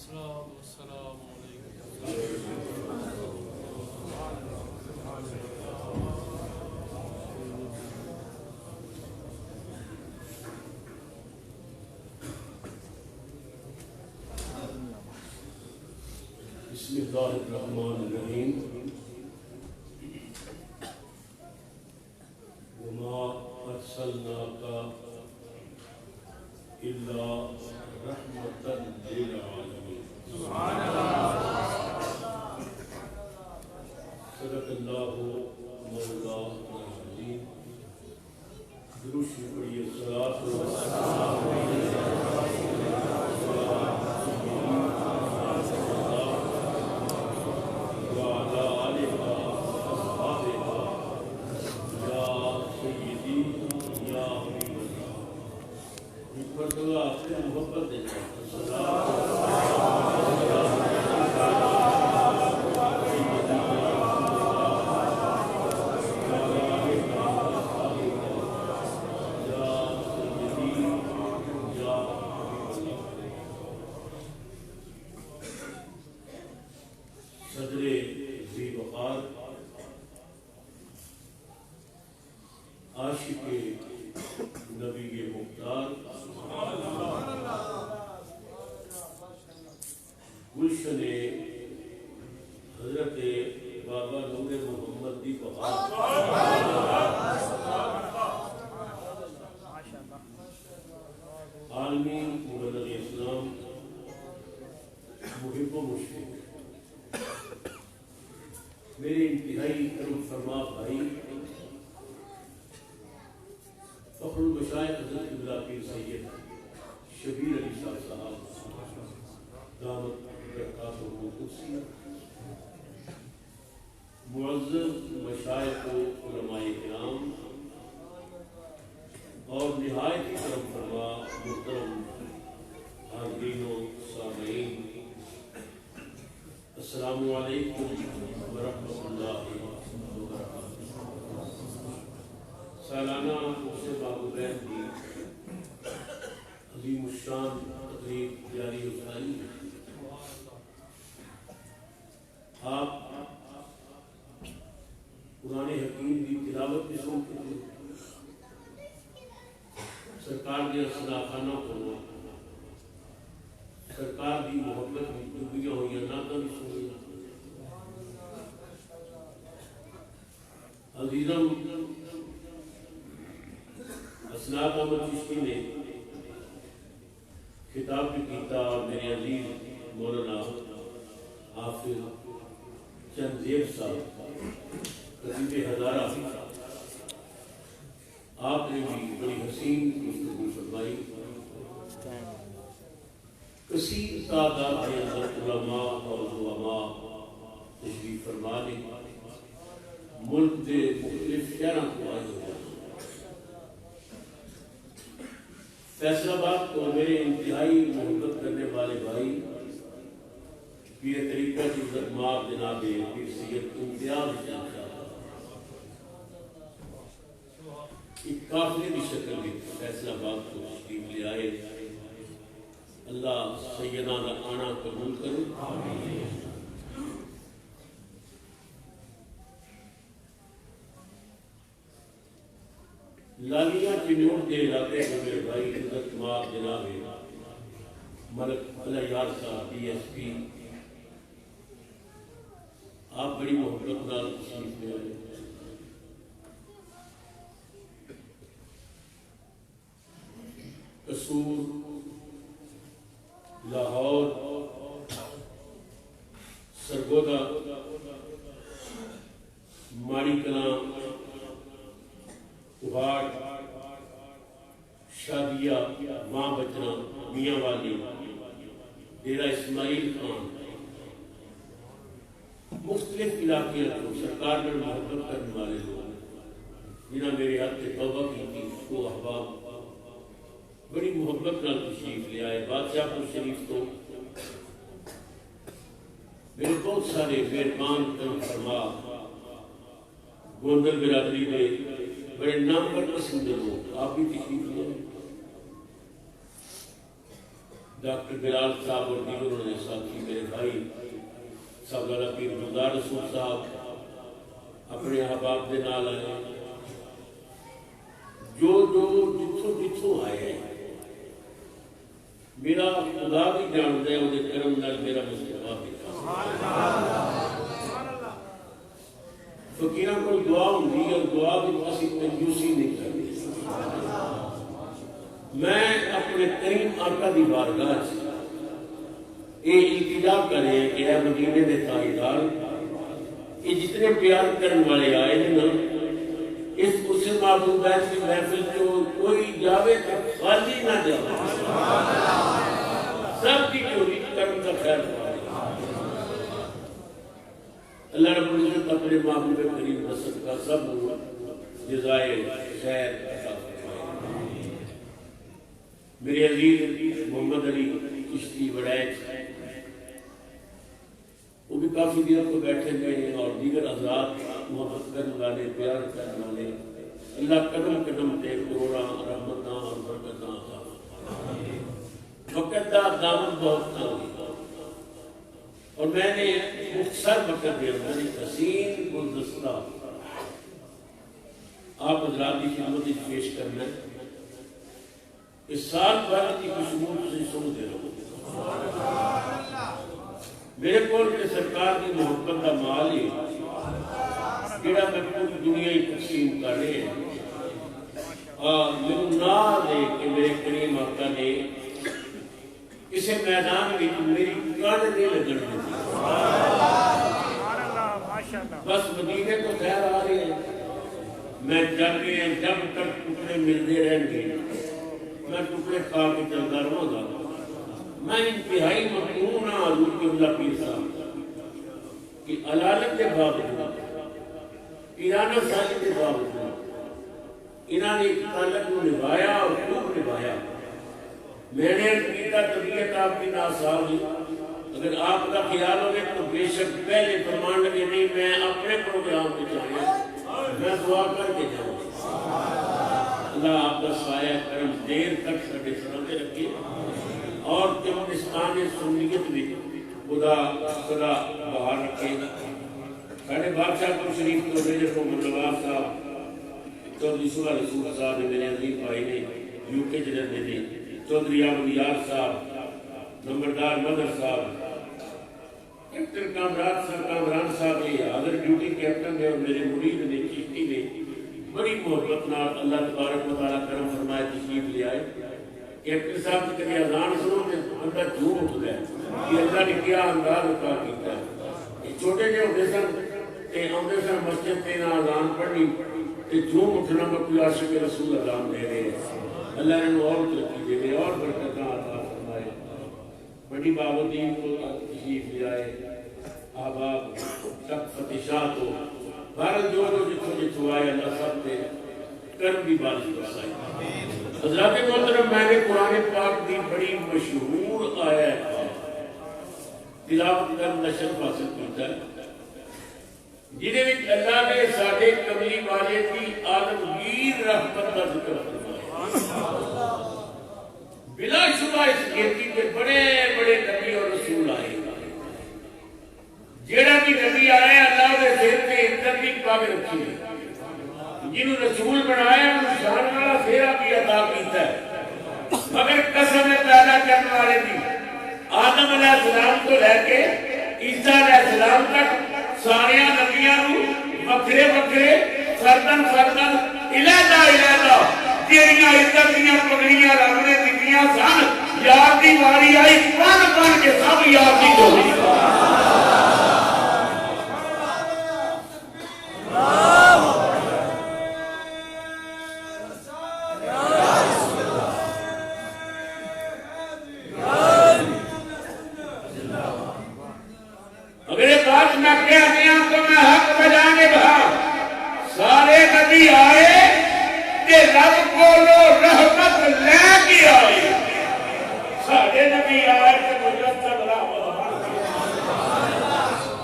بسم اللہ الرحمن الرحیم وما ارسلناک الا رحمۃ للعالمین سبحان اللہ صدق اللہ مولانا العظیم درود شریف پڑھیے صلاۃ و سلام محبت صدر ذی وقار عاشق نبی مختار گلشن حضرت بابا نور محمد دی بہار عالمی مبلغ اسلام محب و مشفق میرے انتہائی کرم فرما بھائی فخر المشائخ حضرت قبلہ پیر سید شبیر علی شاہ صاحب دامت برکاتہ القدسیہ، معزز مشائخ و علماء کرام اور نہایت کرم فرما محترم حاضرین و سامعین، السلام علیکم ورحمۃ اللہ وبرکاتہ۔ سالانہ عرصے بابوبین کی عظیم الشان تقریب جاری و ساری ہے۔ آپ قرآن حکیم کی تلاوت بھی سنتے تھے، سرکار کے اسنا خانہ کو سرکار کی محبت میں ڈوبیاں ہوئی نعتیں بھی سنی۔ عزیزم اسناد احمد چشتی نے خطاب بھی کیتا اور میرے عزیز مولانا حافظ چند زیب صاحب قریب ہزارہ آپ نے بھی بڑی حسین گفتگو فرمائی۔ کثیر تعداد کے اندر علماء اور علماء تشریف فرما لیں، ملک کے مختلف شہروں کو آئے ہوئے۔ فیصل آباد کو میرے انتہائی محبت کرنے والے بھائی پیر طریقہ کی خدمات جناب پیر سید امتیاز جان ایک قافلے کی شکل میں فیصل آباد کو تشریف لے آئے۔ اللہ سیدنا کا آنا قبول کرے۔ لالیاں چنوٹ کے علاقے میں میرے بھائی حضرت ماب جناب ملک علیار صاحب ڈی ایس پی، آپ بڑی محبت نال تشریف لے آئے۔ قصور، لاہور، سرگودا، ماڑی کلاں، کوہاڑ، شادیہ، ماں بچنا، میاں والی، ڈیرہ اسماعیل خان، مختلف علاقے کو سرکار میں محبت کرنے والے لوگ جنہاں میرے ہاتھ سے توبہ کی تھی، وہ احباب بڑی محبت نال تشریف لے آئے۔ بادشاہ پور شریف تو میرے بہت سارے مہربان کرم فرما گوندل برادری میں بڑے نام پر پسند لوگ آپ بھی تشریف لے۔ ڈاکٹر بلال صاحب اور دیگر انہوں نے ساتھ بھائی صاحبزادہ پیر گلزار رسول صاحب اپنے احباب دے نال آئے، جو جتھوں آئے ہیں، میرا خدا بھی جان دے وہ کرم نال میرا مصطفیٰ بھی فقیراں کو دعا ہوندی اور دعا بھی کسی کنجوسی نہیں کرتی۔ میں اپنے کریم آقا دی بارگاہ سے یہ التجا کرے کہ اے مدینے دے تاجدار، یہ جتنے پیار کرنے والے آئے ہیں نا، اس اسے معبود کی محفل جو کوئی جاوے تو خالی نہ جاوے، سب کی چوری کرم کا خیر پائے۔ اللہ رب العزت اپنے معبود کریم رسول کا سب جزائے خیر عطا فرمائے۔ میرے عزیز محمد علی چشتی وڑائچ وہ بھی کافی دیر کو بیٹھے گئے ہیں، اور دیگر حضرات محبت کرنے والے، پیار کرنے والے، اللہ قدم قدم تے کروڑاں رحمتاں اور برکتاں عطا فرمائے۔ وقت دا دامن بہت تھا اور میں نے مختصر وقت دے اندر ایک حسین گلدستہ آپ حضرات کی خدمت پیش کرنا ہے۔ اس سال بھر کی خوشبو سے سن دے رہو، میرے کول کے سرکار کی محبت کا مال ہی جڑا میں پوری دنیا ہی تقسیم کر رہے ہیں، اور میرے نا دے کہ میرے کریم آقا نے اسے میدان میں میری کان نہیں لگن دی، بس مدینے کو خیر آ رہے ہیں، میں جب تک ٹکڑے ملتے رہیں گے میں ٹکڑے کھا کے چلتا رہوں گا۔ میں انتہائی مقبول ہوں حضور قبلہ پیر صاحب کی علالت کے باوجود، پیرانہ سالی کے باوجود انہوں نے تعلق کو نبھایا اور خوب نبھایا۔ میں نے کیتا طبیعت آپ کی ناساز، اگر آپ کا خیال ہوگے تو بے شک پہلے فرمان لگے نہیں، میں اپنے پروگرام پہ چاہیے، میں دعا کر کے جاؤں۔ اللہ آپ کا سایہ کرم دیر تک سڑے سنتے رکھے، اور ترکمانستان سنیت بھی خدا بہار رکھے۔ ساڑھے بادشاہ کو شریف تو میجر محمد نواز صاحب، چودھری سبحہ رسول صاحب میرے عزیز بھائی نے یو کے جنرل نے، چودھری احمد یار صاحب، نمبردار مدر صاحب، کیپٹن کامران صاحب یہ حاضر ڈیوٹی کیپٹن ہے، اور میرے مرید نے چشتی نے بڑی محبت نال اللہ تبارک و تعالیٰ کرم فرمائے تشریف لے آئے۔ کیپٹن صاحب کی کبھی اذان سنو کہ بندہ جھوم اٹھ گیا کہ اللہ نے کیا انداز عطا کیتا ہے۔ چھوٹے جو ہوتے سن آتے سن مسجد تے نہ اذان پڑھنی تے جھوم اٹھنا میں کوئی عاشق رسول اذان دے رہے ہیں، اللہ نے اور ترقی دے رہے اور برکتاں عطا فرمائے۔ بڑی بابدین کو تشریف لے آئے، احباب تک فتح شاہ کو بھارت جو جتھوں آئے اللہ سب پہ کرم بھی بارش برسائی۔ حضرات محترم، میں نے قرآن پاک دی بڑی مشہور آیت تلاوت کر نشر حاصل کیتا ہے، جنہیں وچ اللہ نے ساڈے کملی والے کی عالمگیر رحمت کا ذکر فرمایا۔ بلا شبہ اس گیتی پہ بڑے بڑے نبی اور رسول آئے، جیڑا بھی نبی آئے اللہ نے سر پہ عزت کی پاگ رکھی ہے، جنہوں رسول بنایا انہوں شان والا سیرا بھی عطا کیتا ہے۔ مگر قسم پیدا کرنے والے دی آدم علیہ السلام کو لے کے عیسیٰ علیہ السلام تک سارے نبیاں وکھرے وکھرے سردن سردن علیحدہ علیحدہ تیریاں عزت دیاں پگڑیاں رب نے دتیاں سن، یار دی واری آئی بن بن کے سب یار دی ڈولی۔ اگر یہ بات میں کہہ دیا تو میں حق بجانے بہا، سارے نبی آئے کہ رب کولو رحمت لے کے آئے، سارے نبی آئے کہ مجسد رحمت،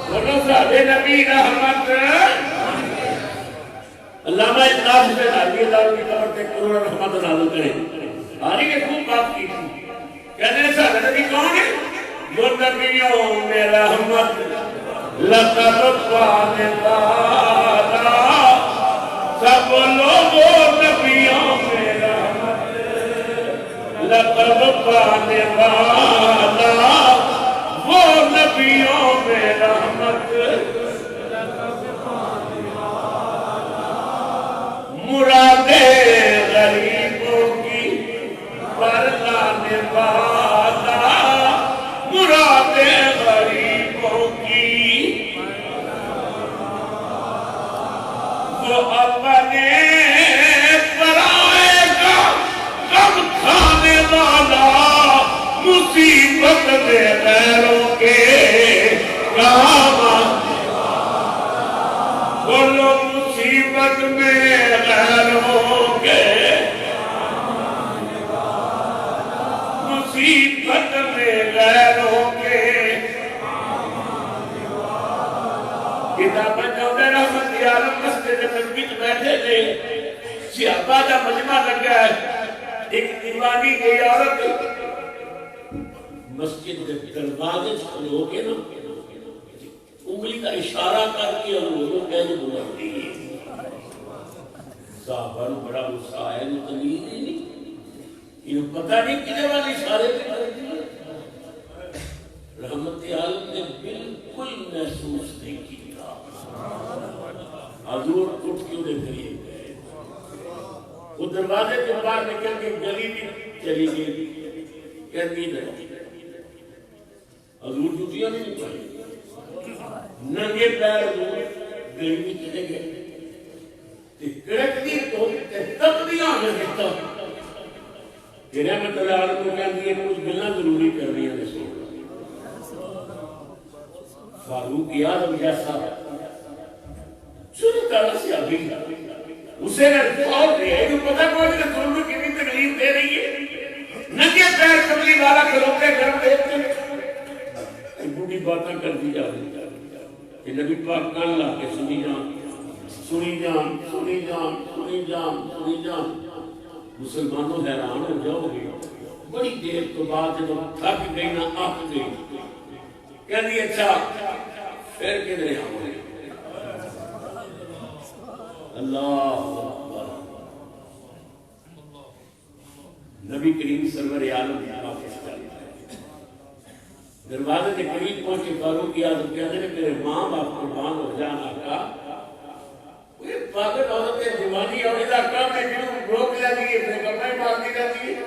بولو سارے نبی رحمت۔ علامہ اجلاس میں نبی اللہ کی طرف سے کروڑ رحمت نازل کریں، آری کے خوب بات کی تھی، کہتے ہیں سارے نبی کون ہے؟ وہ نبیوں میں رحمت لقب پانے والا سب لوگوں نبیوں میں رحمت لقب پانے والا وہ نبیوں میں رحمت مرادیں غریبوں کی پرلانے والا مرادیں غریبوں کی وہ اپنے پرائے کا غم کھانے والا مصیبت میں غیروں کے کام بولو مصیبت میں غیروں کے مصیبت میں غیروں کے کتاب جاؤں رحمت عالم مسجد نبوی میں بیٹھے تھے صحابہ کا مجمع لگا ہے ایک دیوانی کی عورت مسجد کے دروازے کھڑے ہو کے نا انگلی کا اشارہ کر کے اور وہ کہنے بلاتی ہے صحابہ نے بڑا غصہ آیا نہیں تمیز ہی نہیں یہ پتہ نہیں کنے والے اشارے پہ کرتی ہے رحمت عالم نے بالکل محسوس نہیں کیا حضور اٹھ کے انہیں قریب گئے وہ دروازے کے باہر نکل کے گلی بھی چلی گئی کہتی نہیں حضور جوتیاں نہیں چاہیے ننگے پیر حضور گلی بھی چلے گئے کڑکتی تو تب دیا میں کہتا کہ رحمت اللہ عالم کو کہتی ہے کچھ ملنا ضروری کر رہی ہے رسول فاروق اعظم جیسا چھوٹی طرح سے ابھی اسے نے فور دیا ہے پتہ کوئی نہیں رسول کو کتنی تکلیف دے رہی ہے ننگے پیر کملی والا کھلوتے گھر دیکھتے بڑی باتیں کر دی جا رہی کہ نبی پاک کان لا کے سنی جان سنی جان سنی جان سنی جان سنی جان مسلمانوں حیران ہو جاؤ گے بڑی دیر تو بعد جب تھک گئی نہ آکھ گئی کہہ دی اچھا پھر کدھر آؤ گے اللہ اکبر نبی کریم سرور عالم پاکستان دروازے کے قریب پہنچ کے فاروق اعظم کہتے ہیں میرے ماں باپ قربان ہو جانا کا یہ پاگل عورت ہے دیوانی اور ادھر کام ہے جنہوں روک لیتی ہے پھر کمرے مارتی رہتی ہے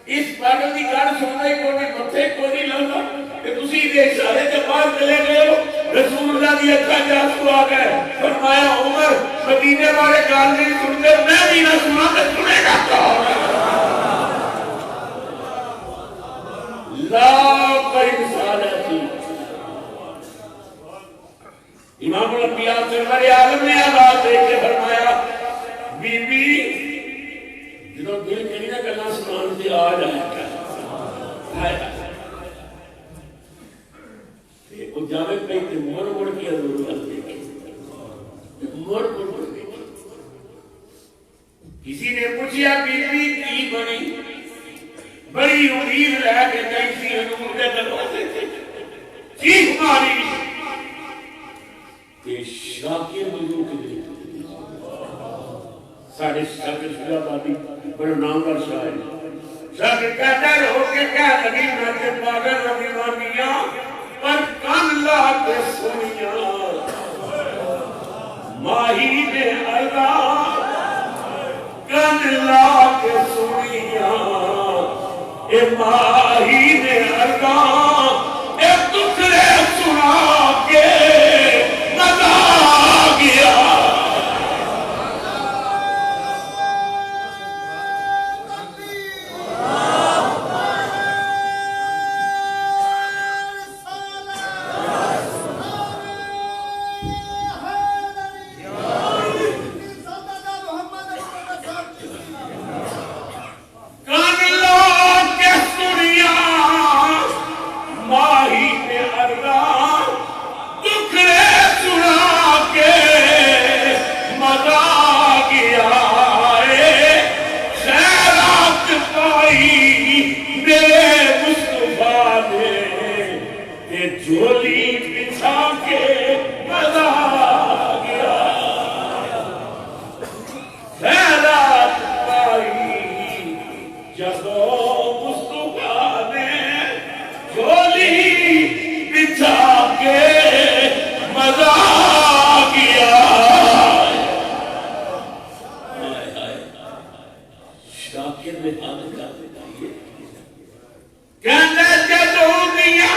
اس پاگل کی گاڑ سننا ہی کوئی متھے کوئی نہیں لگتا کہ تسی دے اشارے کے بعد چلے گئے ہو رسول اللہ دی اچھا جاسو آ گئے فرمایا عمر مدینے والے گال نہیں سنتے میں بھی نہ سنا تو سنے گا کون لا کوئی مثال ایسی امام الانبیاء سرور عالم نے آواز دے کے فرمایا بی بی جنہوں دل کری نہ کرنا سنان سے آ جائے وہ جاوے پہ کہ مڑ مڑ کی ضرورت دیکھیں مڑ مڑ دیکھیں کسی نے پوچھیا بی بی کی بنی بڑی امید رہ کے کئی سی حضور کے دروازے تھے چیخ ماری کہ شاکر حضور کے دل ساڑھے شاکر شجاع بادی بڑا نامور شاعر شاکر کہتا ہے ہو کے کہہ لگی میں تے پاگل ربی مانیاں پر کان لا کے سنیاں ماہی نے اللہ کان لا کے سنیاں اے ماہی نے ارگاں اے دوسرے سنا کے مزا گیا جھولی بچھا کے مزہ آ گیا خیرات پائی جدو مصطفیٰ نے جھولی بچھا کے مزہ آ گیا شاکر میں حد کر دیتا کہنے جدو دیا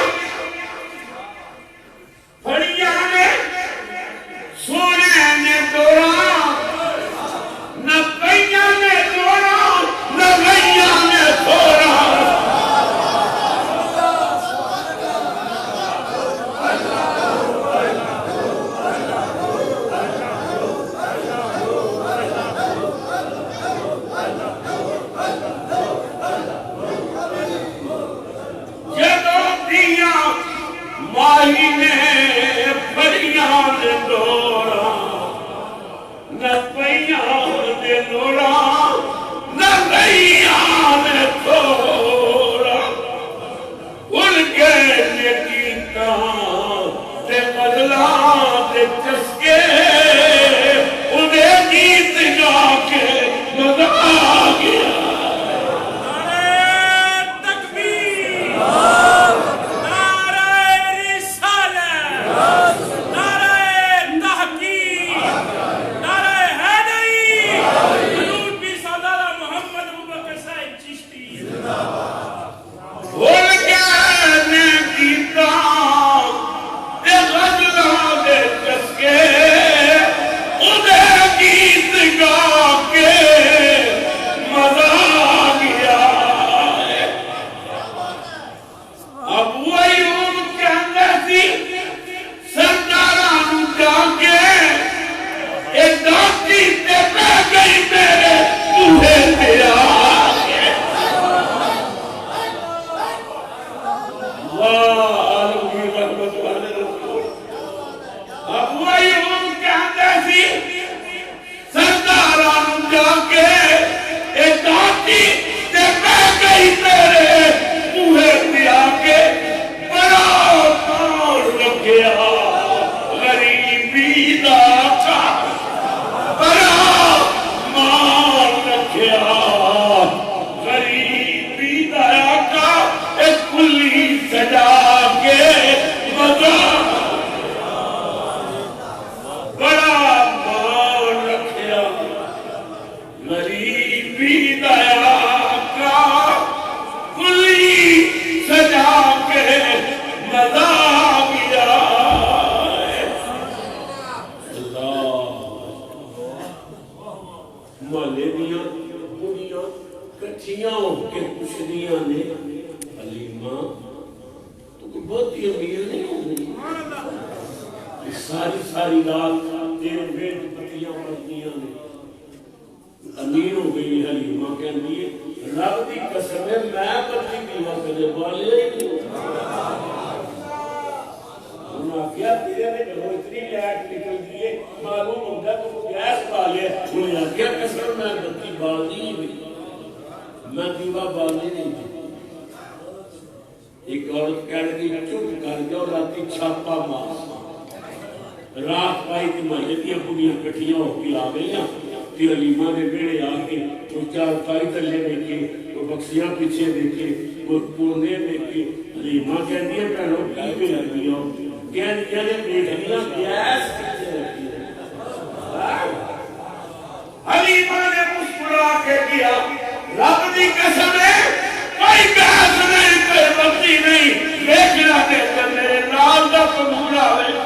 پھڑیاں نے سونے نے دورا نہ پہیاں نے دورا نہ گئیاں نے دورا ماہی نے پھڑیاں نے دورا نہ پہیاں نے دورا نہ گئیاں نے دورا ان کے یقینا تے بدلا تے چسکے انہیں گیت گا کے مزہ آ گیا ساری رات تیرے بیٹ پتیاں پڑھتیاں نے امیر ہو گئی حلیمہ کہنی ہے رب دی قسم ہے میں پتی پیوا کدے بالے انہوں نے کیا تیرے نے گھروں اتنی لیٹ نکل دیئے معلوم ہوتا تو وہ گیس بالے انہوں نے کیا قسم میں بتی بالی ہوئی میں دیوا بالے نہیں تھی ایک عورت کہہ رہی چپ کر دو راتی چھاپا ماس رات پائی تھی محلے دیا کڑیاں کٹھیاں ہو کے آ گئیاں پھر علیمہ نے بیڑے آ کے وہ چار پائی تلے دیکھے وہ بکسیاں پیچھے دیکھے وہ پورنے دیکھے علیمہ کہہ دیا پہنو کی پہ لگی ہو کہہ دیا نے بیٹھنیاں گیس پیچھے رکھی علیمہ نے مسکرا کے کیا رب دی قسم ہے کوئی گیس نہیں کوئی بکسی نہیں دیکھنا دیکھتا میرے نال دا قبول آوے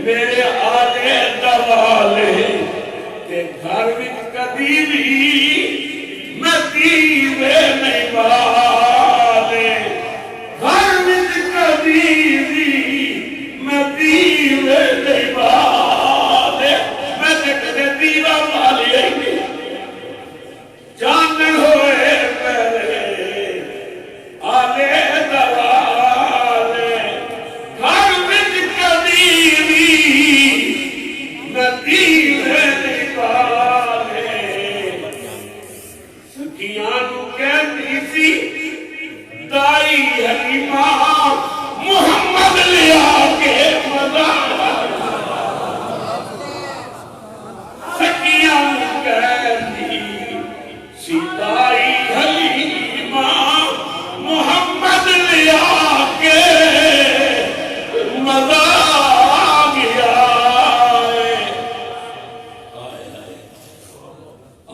میرے آلے دوالے کہ گھر میں کبھی بھی میں دیوے نہیں والے گھر میں کبھی بھی میں دیوے نہیں والے میں دیکھتے دیوہ والے ماں محمد لیا کے مزار سکیاں کہتی سیتائی حلیمہ محمد لیا کے مزار گیا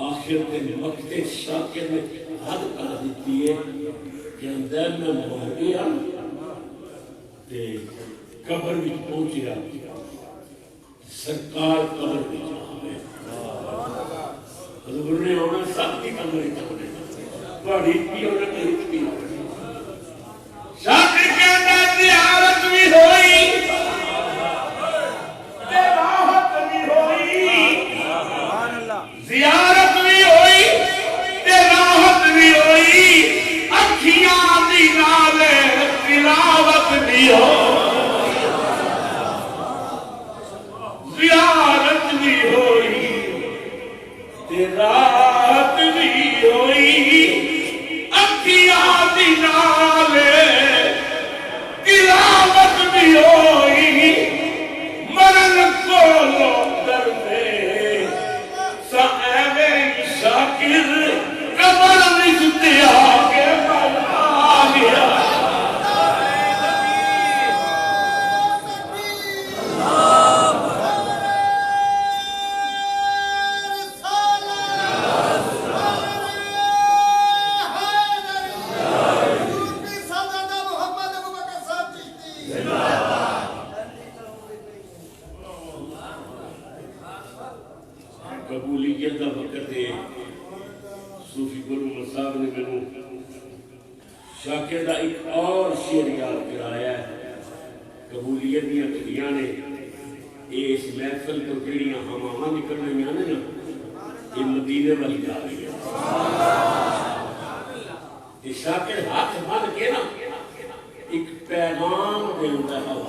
آخر دن وقت شاکر نے حد کر دیتی ہے کہ اندر میں مر گیا تے قبر بھی پہنچیا سرکار قبر بھی جانے حضور نے ہونا سب کی قبر جانے بڑی بھی ہونا نہیں بھی شاکر کے اندر زیارت بھی ہوئی راحت بھی ہوئی زیارت بھی ہوئی راحت بھی ہوئی اکھیاں دی نالے تلاوت بھی ہوئی زیارت بھی ہوئی راحت بھی ہوئی اکھیاں دی نالے تلاوت بھی ہوئی مرن کو لو دردے سا ایوے شاکر قبر وچ آکے مر گیا قبولیت کا وقت ہے صوفی گرو صاحب نے میں شاکر کا ایک اور شعر یاد کرایا ہے قبولیت دیا کھڑیاں نے اس محفل کو جڑیاں ہماواں نکلنے میں آنے نا یہ مدینے والی جا رہی ہے یہ شاکر ہاتھ بن کے نا ایک پیغام دیتا ہے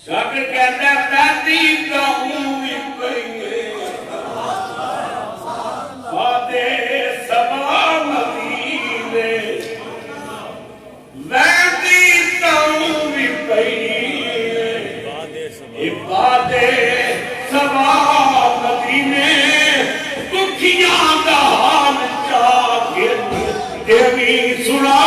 شاکر کہتا ہے پیتی کہوں بھی پہیے فاتح سبا مدینے ویتی کہوں بھی پہیے فاتح سبا مدینے دکھیاں دا حال چاہے دیوی سنا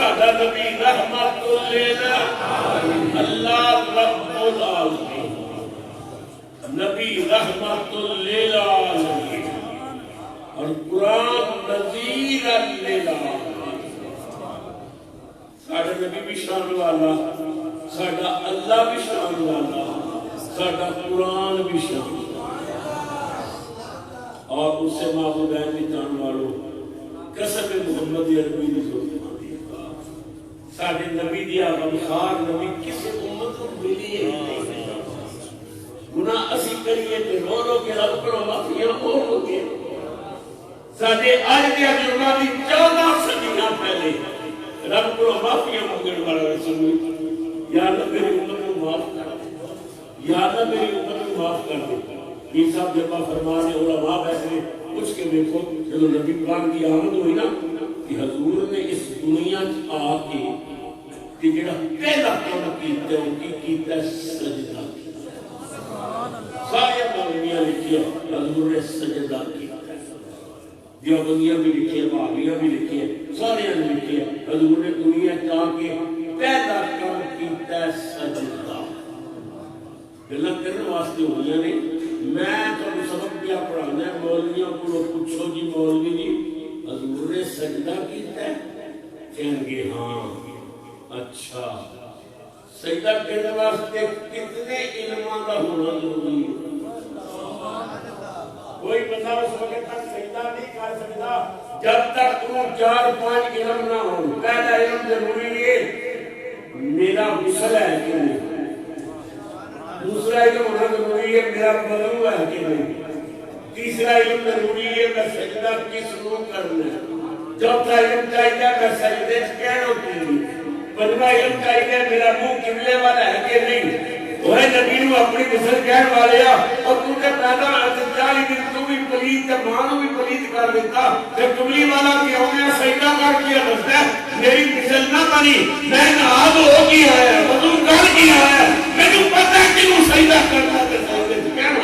ساڈا نبی رحمت للعالمین، اللہ رب العالمین، نبی رحمت للعالمین، اور قرآن نذیر للعالمین۔ ساڈا نبی بھی شان والا، ساڈا اللہ بھی شان والا، ساڈا قرآن بھی شان والا، اور اس سے معبودین بھی جان والو قسم محمد عربی نے فرمائی ساڈے نبی دی غمخوار نبی کسی امت کو ملی ہے نہیں۔ گناہ اسی کریے تے رو رو کے رب کو معافیاں ہو کے ساڈے اج دے جرماں دی 14 صدیاں پہلے رب کو معافیاں مانگن والا رسول، یا اللہ میری امت کو معاف کر دے، یا اللہ میری امت کو معاف کر دے۔ یہ صاحب جب فرمانے علماء بیٹھے کچھ کے دیکھو جب نبی پاک کی آمد ہوئی نا کہ حضور نے اس دنیا آ کے کہ جڑا پہلا کام کیتا ہے وہ کیتا ہے سجدہ کیتا، سارے مولویاں لکھیا حضور نے سجدہ کیتا ہے، دیوبندیاں بھی لکھے، بہائیاں بھی لکھے، سارے نے لکھے حضور نے دنیا آ کے پہلا کام کیتا ہے سجدہ۔ گلاں کرنے واسطے ہوئیاں نے، میں تو سبق کیا پڑھانا ہے مولویوں کو پوچھو جی مولوی جی حضور نے سجدہ کیتا ہے؟ کہیں گے ہاں۔ اچھا سجدہ کرنے واسطے کتنے علماء کا ہونا ضروری ہے؟ کوئی بندہ اس وقت تک سجدہ نہیں کر سکتا جب تک وہ 4-5 علم نہ ہو۔ پہلا علم ضروری ہے میرا غسل ہے کہ نہیں، دوسرا علم ہونا ضروری ہے میرا وضو ہے کہ نہیں، تیسرا علم ضروری ہے میں سجدہ کس کو کرنا ہے، چوتھا علم چاہیے میں سجدے کہنا کی، پنجواں علم چاہیے میرا منہ قبلے والا ہے کہ نہیں۔ وہ نبی نو اپنی غسل کہن والے اور تو نے پیدا 40 دن تو بھی پلیت تے ماں نو بھی پلیت کر دیتا تے قبلی والا کیوں نے سجدہ کر کے دسدا میری غسل نہ بنی، میں نہا دھو کیا ہے، وضو کر کیا ہے، مینوں پتہ ہے کہ وہ سجدہ کرنا تے سجدے کہنا۔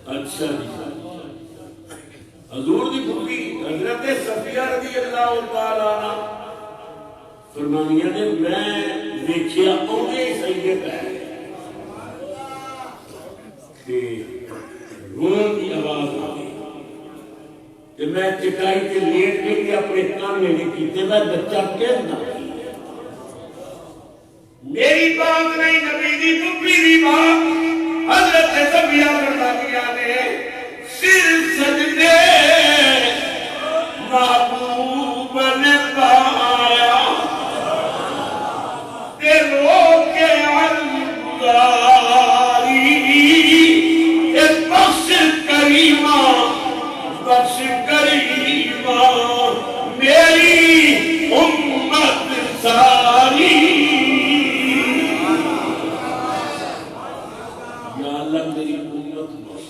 اچھا جی حضور دی پھوپھی حضرت صفیہ رضی اللہ تعالی عنہ فرمانیاں نے میں دیکھیا اونے سجدے پہ کہ رون کی آواز آئی کہ میں چٹائی کے لیٹ کے اپنے کان میں کیتے میں بچہ کہنا میری بات نہیں نبی دی پھوپھی دی بات حضرت صفیہ فرمانیاں نے سر سجدے محبوب نے پایا تے رو کے عرض بخش کریمہ بخش کریمہ میری امت ساری، یا اللہ میری امت بخش،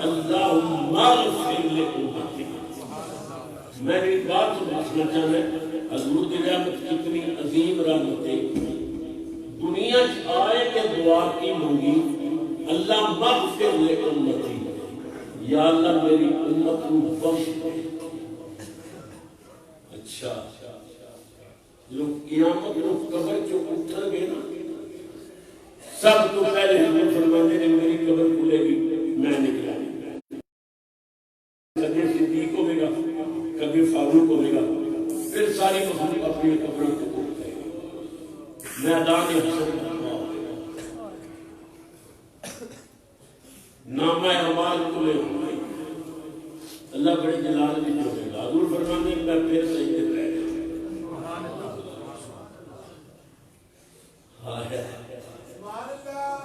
اللہم اغفر لامتی۔ میں نے بات سمجھنا چاہنا ہے حضور کی رحمت کتنی عظیم رحمت ہے، دنیا آئے کہ دعا کی مانگی اللہ مغفر لامتی، یا اللہ میری امت کو بخش۔ اچھا جو قیامت لوگ قبر جو اٹھن گے نا سب تو پہلے ہمیں فرمانے نے میری قبر کھلے گی میں نکلا کبھی صدیق ہوگا کبھی فاروق ہوگا پھر ساری مخلوق اپنی قبروں کو اٹھ گئے میدان حشر نامہ اعمال کھلے ہوئے اللہ بڑے جلال بھی ہوگا۔ حضور فرمانے میں پھر سجدے پہ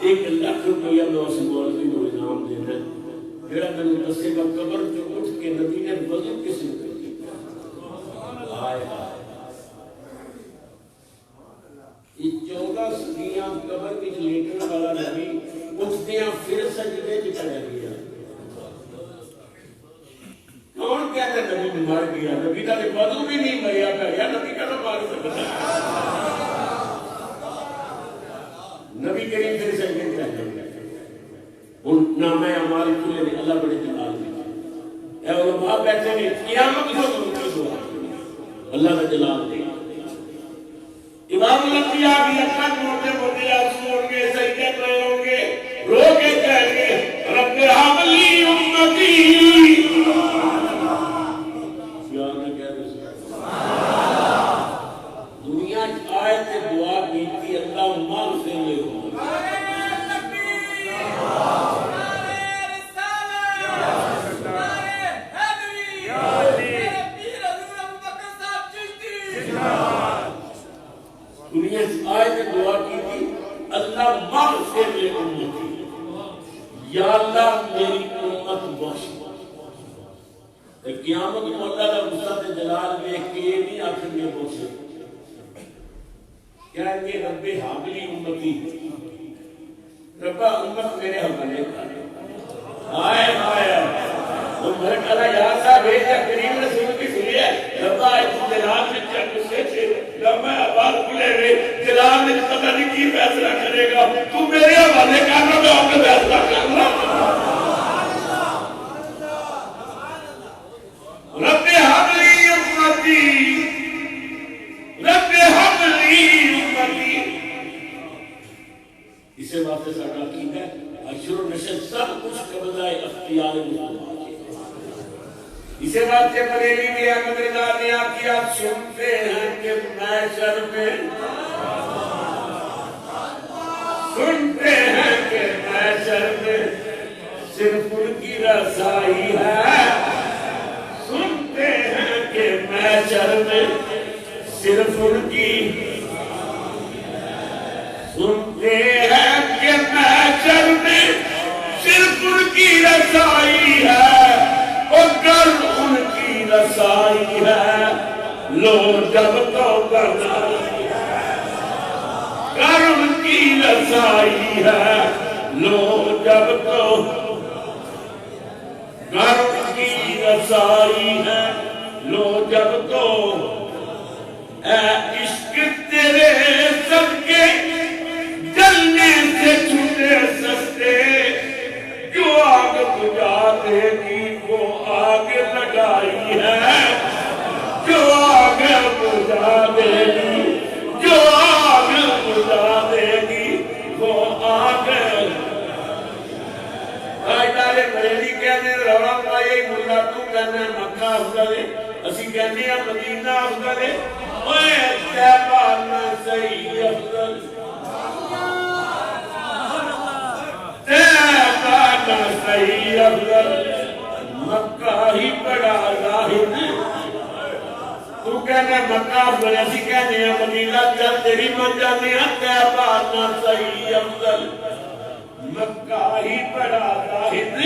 ایک لاکھ روپیہ میں اس مولوی کو انعام دینا جڑا میں نے دسے گا قبر جو اٹھ کے نبی نے وضو کسی کو یہ 14 صدیاں قبر کی لیٹن والا نبی اٹھدیاں پھر سجدے چ چڑھ گیا۔ کون کہتا ہے نبی مر گیا؟ نبی کا وضو بھی نہیں مریا پیا، نبی کا مار سکتا نبی کریم پھر سجدے چڑھ گیا۔ نامہ اعمال کھلے نے اللہ بڑے جلال میں اے علماء بیٹھے ہیں قیامت کو ان کی دعا اللہ کا جلال دے امام الانبیاء بھی اکھا موٹے موٹے آنسو ہوں گے سجدے پہ ہوں گے رو کے کہیں گے رب ہب لی امتی دنیا آئے تے دعا کی تھی اللہ مال سے لے ہوں دنیا آئے تے دعا کی تھی اللہ مال سے لے امتی یا اللہ میری امت بخش قیامت مولا کا وسعت جلال میں کہ یہ نہیں آخر میں بخش کہیں گے رب حابلی امتی ربا امت میرے حوالے کر آئے آئے تو میں کہا یا صاحب ہے کریم رسول کی سنیے ربا اس جلال میں چل سے چھے رب میں آباد کھلے رہے جلال میں پتہ نہیں کی فیصلہ کرے گا تو میرے حوالے کرنا میں آپ کا فیصلہ کرنا رب حبلی امتی رب حبلی امتی اسے واسطے ساڈا عقیدہ ہے حشر و نشر سب کچھ قبضہ اختیار مسلمان اسے واسطے بریلی بھی احمد رضا نے کیا سنتے ہیں کہ محشر میں سنتے ہیں کہ محشر میں صرف ان کی رسائی ہے سنتے ہیں کہ محشر میں صرف ان کی سنتے ہیں کہ محشر میں صرف ان کی رسائی ہے اور گر ان کی رسائی ہے لو جب تو بنائی ہے گر ان کی رسائی ہے لو جب تو گر ان کی رسائی ہے لو جب تو اے عشق تیرے صدقے جلنے سے چھوٹے سستے جو آگ بجھا دے گی وہ آگ لگائی ہے جو آگ بجھا دے گی جو آگ بجھا دے گی وہ آگ آئیدارے بریلی کہنے روڑا پائے ملا تو کہنے مکہ افضل ہے اسی کہنے ہیں مدینہ افضل ہے اوہ تیبانہ صحیح افضل تیبانہ صحیح افضل مکہ ہی بڑا ظاہر تو کہنے مکہ افضل اسی کہنے ہیں مدینہ چل تیری من جانے ہیں تیبانہ صحیح افضل مکہ ہی بڑا ظاہر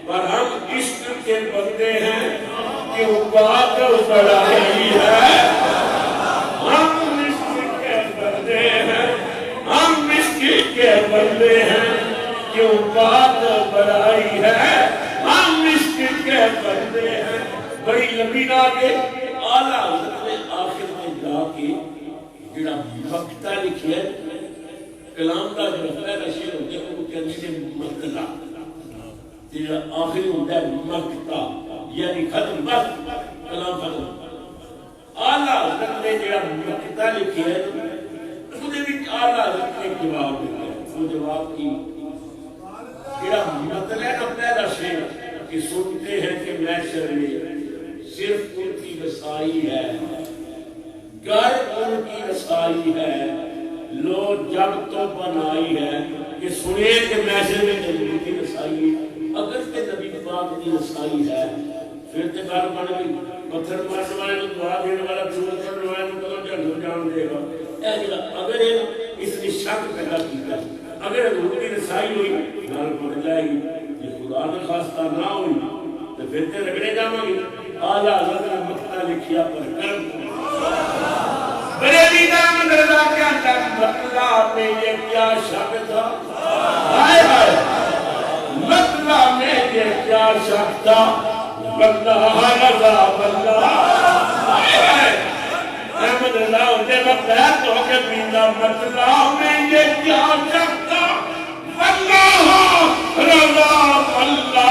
پر ہم عشق کے بندے ہیں کیوں بات بڑا ہی ہے ہم عشق کے بندے ہیں ہم عشق کے بندے ہیں کیوں بات بڑائی ہے ہم عشق کے بندے ہیں بڑی لمبی نہ کے اعلیٰ حضرت نے آخر میں جا کے جڑا مقطع لکھے کلام کا جو پہلا شعر ہوتا ہے وہ کہتے ہیں مقطع جڑا آخری ہوتا ہے مقطع یعنی ختم بس کلام ختم اعلیٰ حضرت نے جڑا مقطع لکھے ہے خود بھی اعلیٰ حضرت نے جواب دیا وہ جواب کی جڑا مطلب ہے نا پہلا شعر کہ سنتے ہیں کہ محشر میں صرف ان کی رسائی ہے گر ان کی رسائی ہے لو جب تو بنائی ہے کہ سنے کہ محشر میں نبی کی رسائی ہے اگر کہ نبی پاک کی رسائی ہے پھر تے بار بن گئی پتھر مارنے والے کو دعا دینے والا درود پڑھنے والے کو کدوں جنت جان دے گا اے جڑا اگر اس نے شک پیدا کیتا اگر حضور کی رسائی ہوئی گل بن جائے گی یہ خدا نے خواستہ نہ ہوئی تو پھر تے رگڑے جاواں گے اعلیٰ حضرت نے مقطع لکھیا پر کرم بریلی دامن رضا کیا تک مطلع میں یہ کیا شک تھا آئے آئے مطلع میں یہ کیا شک تھا بندہ رضا بندہ آئے آئے احمد رضا ہوتے وقت ہے تو کہ بیندہ مطلع میں یہ کیا شک تھا بندہ رضا بندہ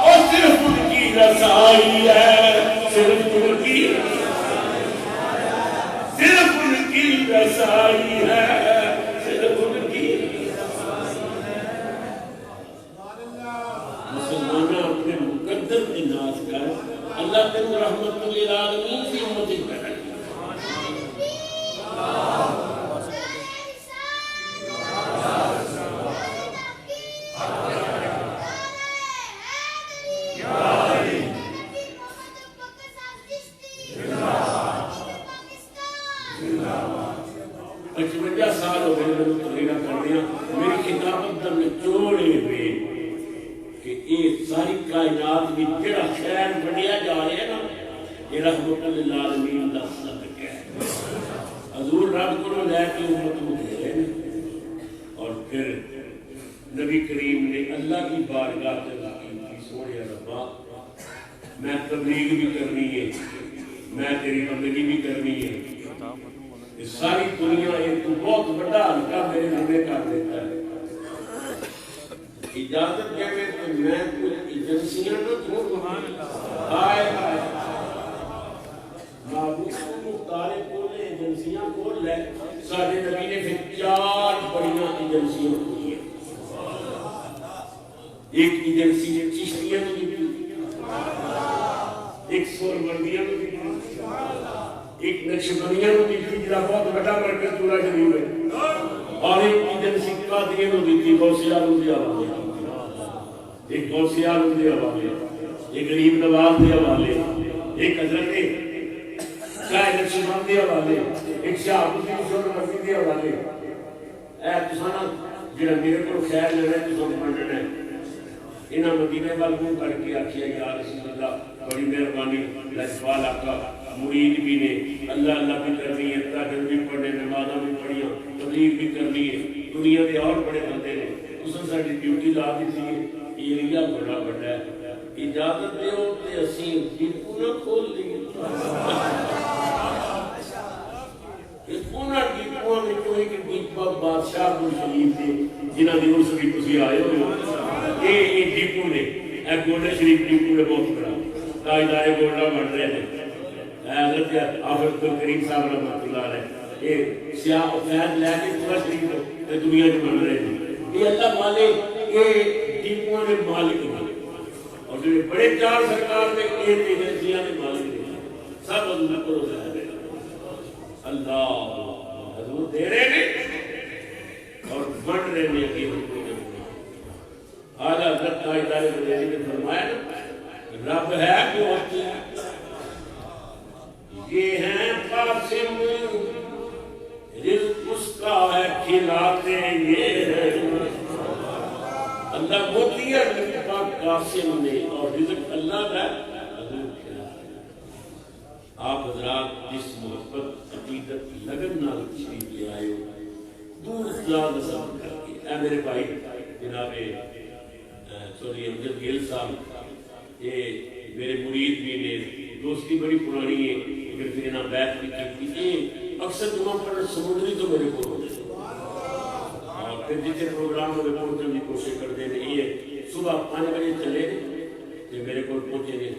اور صرف ان کی رضا رسائی ہے، صرف ان کی رسائی ہے، صرف ان کی مسلمانہ اپنے مقدر کی ناز کر، اللہ تن رحمت للعالمین کی امت پیدا کی۔ ساری کائنات میں جڑا خیر بڑھیا جا رہا ہے نا، یہ رحمت للعالمین دا صدقہ ہے۔ حضور رب کو لے کے امت کو دے رہے ہیں، اور پھر نبی کریم نے اللہ کی بارگاہ سے سونے ربا میں تبلیغ بھی کرنی ہے، میں تیری بندگی بھی کرنی ہے، یہ ساری دنیا ایک تو بہت بڑا ہلکا میرے ذمہ کر دیتا ہے، اجازت دے میں تو میں کچھ ایجنسیاں نہ چھوڑ آئے معبود کو مختارے کھول لے، ایجنسیاں کھول لے۔ ساڑھے نبی نے پھر 4 بڑیاں ایجنسیاں کھولی ہیں۔ ایک ایجنسی چشتیاں کو دی، ایک سورمندیاں کو دی، ایک نقشبندیاں کو دی، جنہا بہت بڑا مرکز پورا شریف ہے، اور ایک ایجنسی قادریاں کو دی تھی، غوث اعظم دی حوالے، ایک غوث اعظم دے حوالے، ایک غریب نواز دے حوالے، ایک حضرت شاہ نقشبند دے حوالے، ایک شاہ الدین سورمندی دے حوالے۔ اے تسانا جڑا میرے کو خیر لینا ہے تساں مننا ہے، انہاں مدینے وال منہ کر کے آکھیا یا رسول اللہ بڑی مہربانی، لجپال آقا مرید بھی نے، اللہ اللہ بھی کرنی ہے، تہجد بھی پڑھنے، نمازاں بھی پڑھیاں، تبلیغ بھی کرنی ہے، دنیا دے اور بڑے بندے نے، تساں ساڈی ڈیوٹی لا دتی ہے، ایریا بڑا بڑا ہے، اجازت دیو تے اسی ڈپو نہ کھول لیں۔ انہاں ڈپوؤں میں جو ایک ڈپو بادشاہ کو شریف تھے جنہاں دی عرس بھی تسی آئے ہوئے، یہ ڈپو نے، اے گولڈا شریف ڈپو نے بہت بڑا تاجدار گولڈا بن رہے ہیں۔ حضرت حافظ کریم صاحب رحمۃ اللہ علیہ یہ سیاہ فیض لے کے پورا شریف دنیا میں بن رہے ہیں۔ یہ اللہ مالک یہ ڈپوؤں نے مالک بنے، اور جو بڑے 4 سرکار میں یہ ایجنسیاں نے مالک نے، سب حضور کو روزہ ہے اللہ حضور دے رہے ہیں اور بن رہے ہیں کہ اعلیٰ حضرت تاجدار بریلوی نے فرمایا نا، رب ہے بہت یہ ہیں قاسم، رزق اس کا ہے کھلاتے یہ ہے، اللہ موتی ہے رزق کا قاسم نے، اور رزق اللہ کا حضور کھلاتے ہیں۔ آپ حضرات جس محبت عقیدت لگن نال تشریف لے آئے ہو، دور دراز سفر کر کے، اے میرے بھائی جناب چودھری امجد گیل صاحب یہ میرے مرید بھی نے، دوستی بڑی پرانی ہے، پھر دینا بیعت بھی کی تھی، اکثر جمعہ پر سمندری تو میرے کو ہوتے اور پھر جتنے پروگرام میں پہنچنے کی کوشش کرتے ہیں، یہ صبح 5 بجے چلے کہ میرے کو پہنچے گے،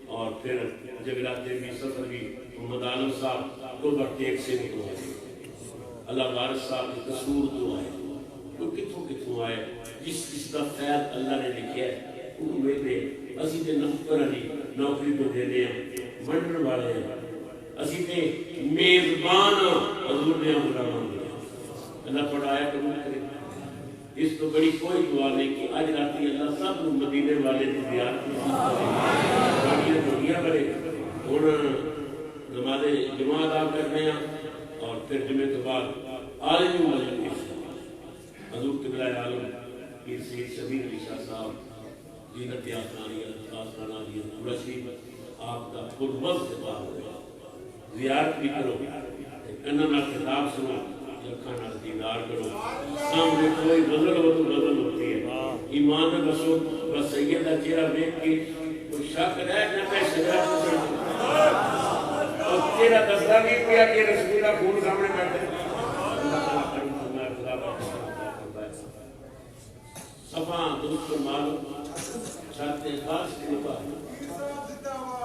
اور پھر جگراتے بھی سفر بھی محمد عالم صاحب 2 بار ایک سے نکلو آئے، اللہ وارث صاحب کی قصور تو آئے، وہ کتوں آئے، جس کا خیال اللہ نے لکھا ہے وہ میں اسی تے نوکر علی نوکری تو دینے ہیں، منڈر والے ہیں، اسی تے میزبان حضور نے ہمارا مانگا، اللہ پڑھایا قبول کرے۔ اس تو بڑی کوئی دعا نہیں کہ آج راتی اللہ سب مدینے والے کی زیارت کی دنیا کرے، اور نماز جمعہ ادا کرنے ہیں، اور پھر جمعے کے بعد عالمی مجلس حضور قبلہ عالم پیر سید شبیر علی شاہ صاحب زینت آسانہ پورا شریف آپ کا پرمز سے باہر ہوگا، زیارت بھی کرو، کنن خطاب سنو، لکھاں نال دیدار کرو، سامنے کوئی غزل ہو تو غزل ہوتی ہے، ایمان بسو بس سیدہ چہرہ دیکھ کے کوئی شک رہ نہ میں شجاعت پسند اور تیرا دستا نہیں پیا کہ رسول اللہ خون سامنے بیٹھے صفحہ درست معلوم چھاتے خاص کے بعد پیر صاحب زندہ باد